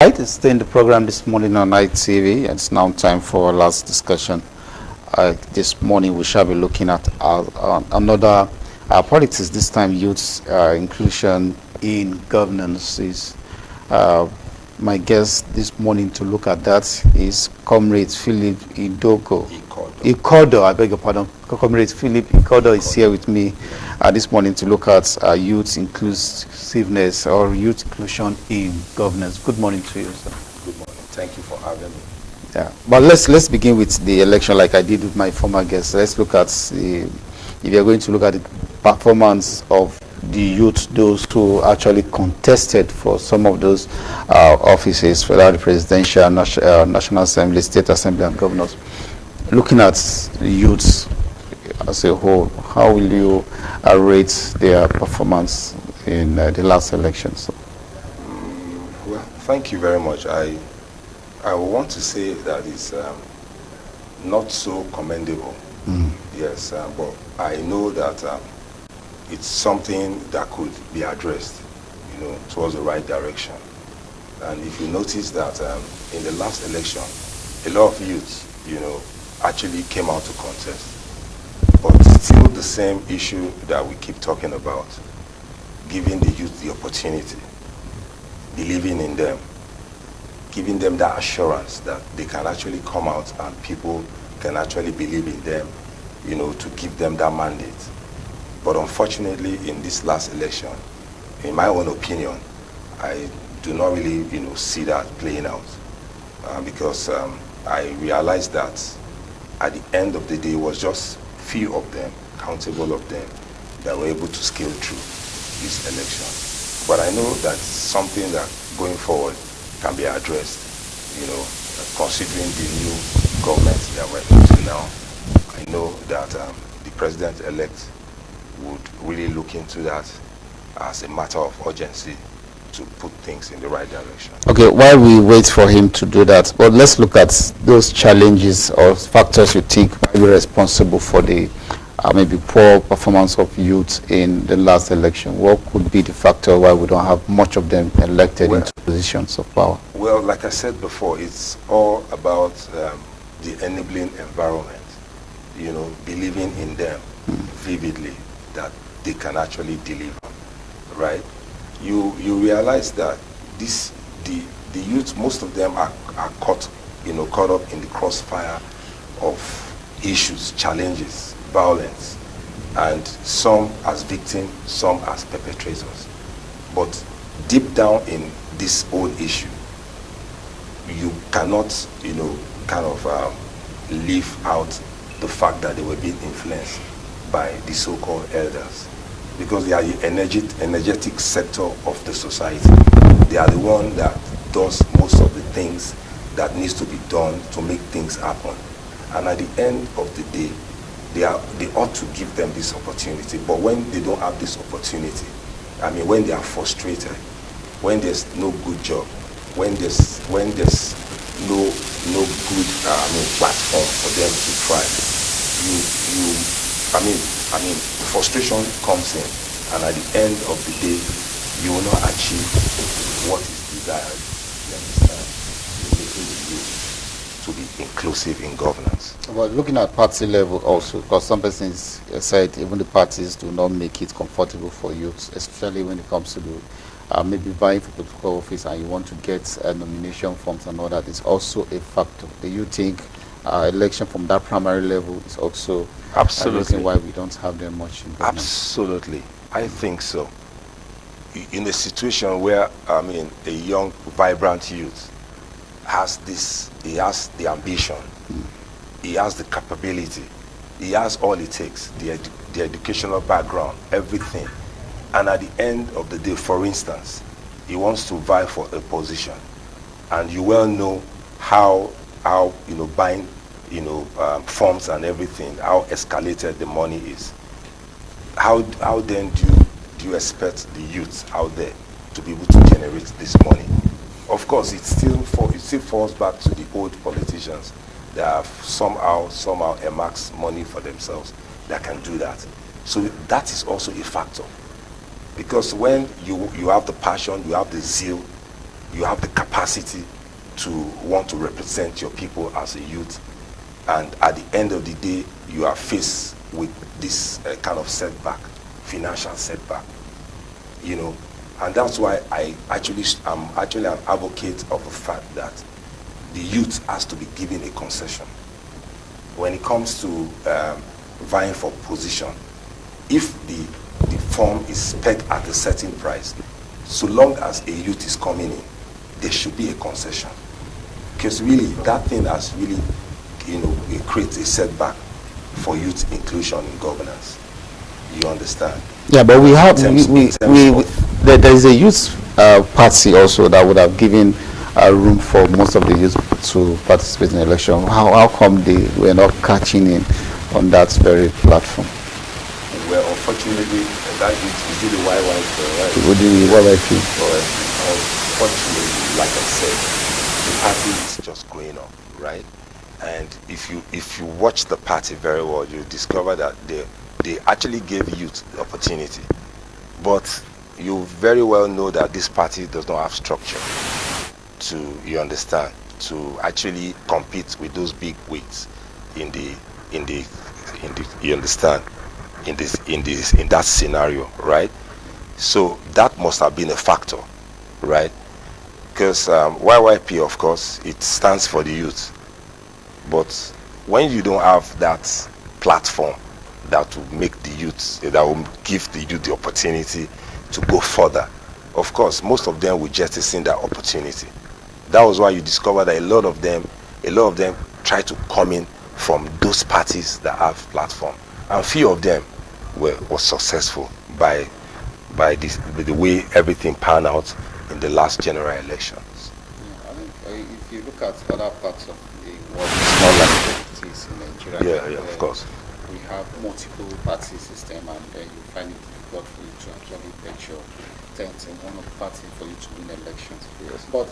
Right, it's still in the program this morning on Night TV. It's now time for our last discussion. This morning we shall be looking at another politics, this time youth inclusion in governance. Is my guest this morning to look at that is Comrade Philip Idoko. Ikodor, I beg your pardon. Comrade Philip Ikodor is here with me this morning to look at youth inclusiveness or youth inclusion in governance. Good morning to you, sir. Good morning. Thank you for having me. Yeah, but let's begin with the election, like I did with my former guest. Let's look at if you're going to look at the performance of the youth, those who actually contested for some of those offices, whether the presidential, national assembly, state assembly, and governors. Looking at the youths as a whole, how will you rate their performance in the last elections? Well, thank you very much. I want to say that it's not so commendable. Yes, but I know that it's something that could be addressed, towards the right direction. And if you notice that in the last election, a lot of youths, actually came out to contest. But still the same issue that we keep talking about, giving the youth the opportunity, believing in them, giving them that assurance that they can actually come out and people can actually believe in them, to give them that mandate. But unfortunately, in this last election, in my own opinion, I do not really, see that playing out. Because I realized that at the end of the day, it was just few of them, countable of them, that were able to scale through this election. But I know that's something that going forward can be addressed, considering the new government that we're into now. I know that the president-elect would really look into that as a matter of urgency to put things in the right direction. Okay, while we wait for him to do that, but let's look at those challenges or factors you think might be responsible for the maybe poor performance of youth in the last election. What could be the factor why we don't have much of them elected into positions of power? Well, like I said before, it's all about the enabling environment, believing in them vividly that they can actually deliver, right? You realize that the youth, most of them are caught up in the crossfire of issues, challenges, violence, and some as victims, some as perpetrators. But deep down in this whole issue, you cannot, leave out the fact that they were being influenced by the so-called elders, because they are the energetic sector of the society. They are the one that does most of the things that needs to be done to make things happen. And at the end of the day, they ought to give them this opportunity. But when they don't have this opportunity, when they are frustrated, when there's no good job, when there's no good platform for them to thrive, frustration comes in, and at the end of the day, you will not achieve what is desired. You understand? You're making the youth to be inclusive in governance. Well, looking at party level also, because some persons said even the parties do not make it comfortable for youth, especially when it comes to the maybe vying for political office and you want to get nomination forms and all that is also a factor. Do you think election from that primary level is also a reason why we don't have them much in government? Absolutely. I think so. In a situation where, a young, vibrant youth has this, he has the ambition, he has the capability, he has all it takes, the educational background, everything. And at the end of the day, for instance, he wants to vie for a position. And you well know how buying, forms and everything, how escalated the money is. How then do you expect the youth out there to be able to generate this money? Of course, it still falls back to the old politicians that have somehow earmarked money for themselves that can do that. So that is also a factor. Because when you have the passion, you have the zeal, you have the capacity to want to represent your people as a youth, and at the end of the day, you are faced with this kind of setback, financial setback, you know. And that's why I'm actually an advocate of the fact that the youth has to be given a concession when it comes to vying for position. If the form is pegged at a certain price, so long as a youth is coming in, there should be a concession, because really that thing has really, you know, it creates a setback for youth inclusion in governance. You understand? Yeah, but we have there is a youth party also that would have given room for most of the youth to participate in the election. How come they were not catching in on that very platform? Well, unfortunately, that is the YY, right? Would you YYP? Unfortunately, like I said, the party is just growing up, right? And if you watch the party very well, you discover that they actually gave youth the opportunity. But you very well know that this party does not have structure to, you understand, to actually compete with those big wigs in you understand, in that scenario, right? So that must have been a factor, right? Because YYP, of course, it stands for the youth. But when you don't have that platform that will make the youth, that will give the youth the opportunity to go further, of course, most of them will jettison that opportunity. That was why you discover that a lot of them try to come in from those parties that have platform, and few of them were successful by the way everything panned out in the last general elections. Yeah, I think if you look at other parts of the world, it's not like it is in Nigeria. Yeah, of course. We have multiple party system, and you find it difficult for you to actually bet your tent in one of the party for you to win elections. Yes. But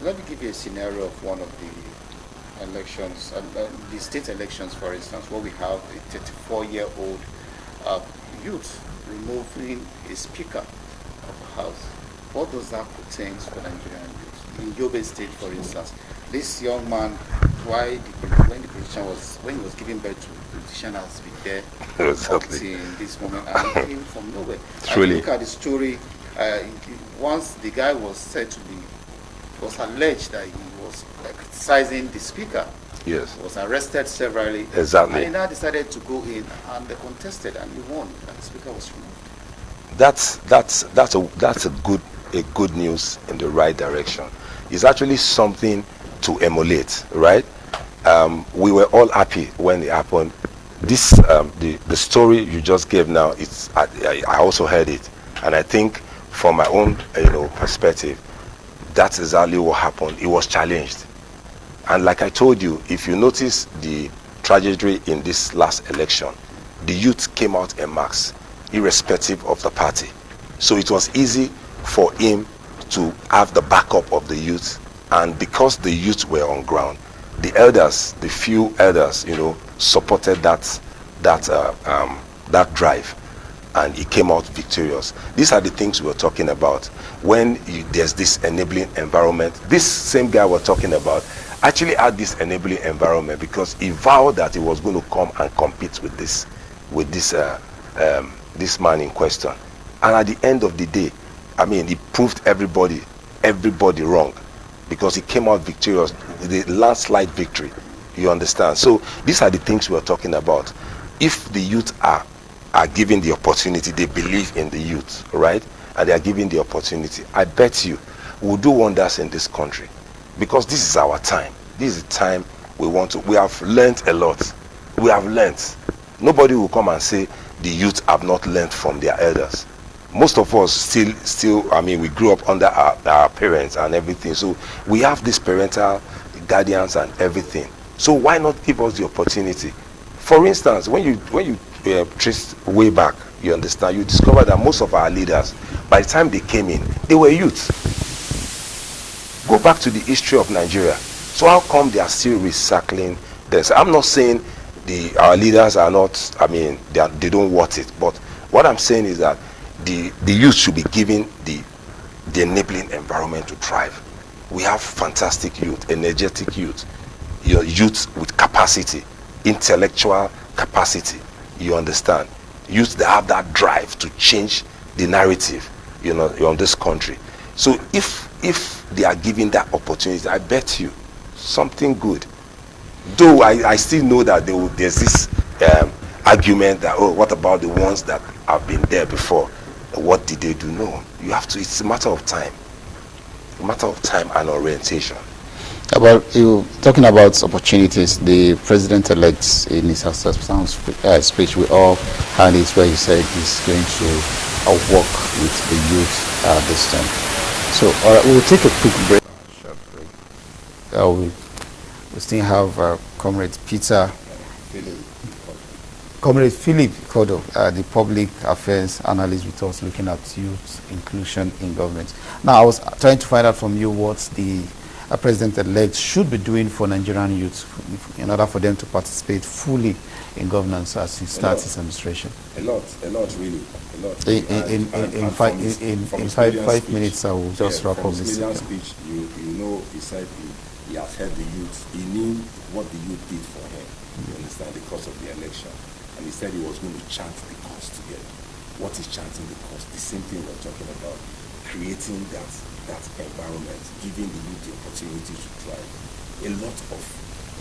let me give you a scenario of one of the elections, the state elections, for instance, where we have a 34-year-old youth removing a speaker of the house. What does that portend for Nigerian youth? In Yobe State, for instance, this young man, when he was giving birth to the politician, has been there Exactly. in this moment, and he came from nowhere. Truly. Look at the story. Once the guy was said to be, it was alleged that he was criticizing the speaker. Yes. He was arrested severally. Exactly. And he now decided to go in, and they contested, and he won. And the speaker was removed. That's a good news in the right direction. It's actually something to emulate, right? We were all happy when it happened. This the story you just gave now, I also heard it, and I think from my own perspective, that's exactly what happened. It was challenged, and like I told you, if you notice the trajectory in this last election, the youth came out en masse, irrespective of the party. So it was easy for him to have the backup of the youth, and because the youth were on ground, the few elders, supported that drive, and he came out victorious. These are the things we were talking about. When there's this enabling environment, this same guy we're talking about actually had this enabling environment because he vowed that he was going to come and compete with this man in question. And at the end of the day, he proved everybody wrong, because he came out victorious with a landslide victory. You understand? So these are the things we're talking about. If the youth are given the opportunity, they believe in the youth, right? And they are given the opportunity, I bet you we'll do wonders in this country, because this is our time. This is the time we have learned a lot. We have learned. Nobody will come and say the youth have not learned from their elders. Most of us still we grew up under our parents and everything, so we have this parental guardians and everything. So why not give us the opportunity? For instance, when you trace way back, you understand, you discover that most of our leaders, by the time they came in, they were youth. Go back to the history of Nigeria. So how come they are still recycling this? I'm not saying our leaders are not, they don't want it, but what I'm saying is that the youth should be given the the enabling environment to thrive. We have fantastic youth, energetic youth, youth with capacity, intellectual capacity, you understand? Youth that have that drive to change the narrative, on this country. So if they are given that opportunity, I bet you something good. Though I still know that there's this argument that, oh, what about the ones that have been there before? What did they do? No, you have to. It's a matter of time. A matter of time and orientation. About you talking about opportunities, the president-elect in his acceptance speech, we all heard it where he said he's going to work with the youth this time. So we'll take a quick break. Short break. We still have Comrade Philip Ikodor, the public affairs analyst with us, looking at youth inclusion in government. Now, I was trying to find out from you what the president-elect should be doing for Nigerian youth in order for them to participate fully in governance as he starts his administration. A lot really. In 5 minutes, I will just wrap up this. From his speech, you know, he said he has heard the youth. He knew what the youth did for him. You understand, the cost of the election. And he said he was going to chant the cause together. What is chanting the cause? The same thing we're talking about. Creating that environment, giving the youth the opportunity to thrive. A lot of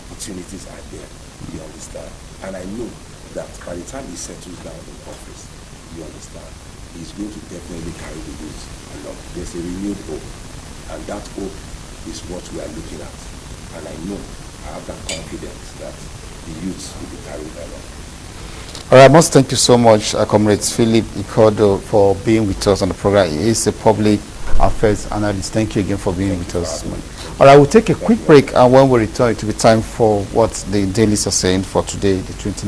opportunities are there, you understand? And I know that by the time he settles down in office, you understand, he's going to definitely carry the youth along. There's a renewed hope. And that hope is what we are looking at. And I know, I have that confidence that the youth will be carried along. All right, I must thank you so much, Comrade Philip Ikodor, for being with us on the program. He is a public affairs analyst. Thank you again for being with us. All right, we'll take a quick break, and when we return, it will be time for what the dailies are saying for today, the 29th.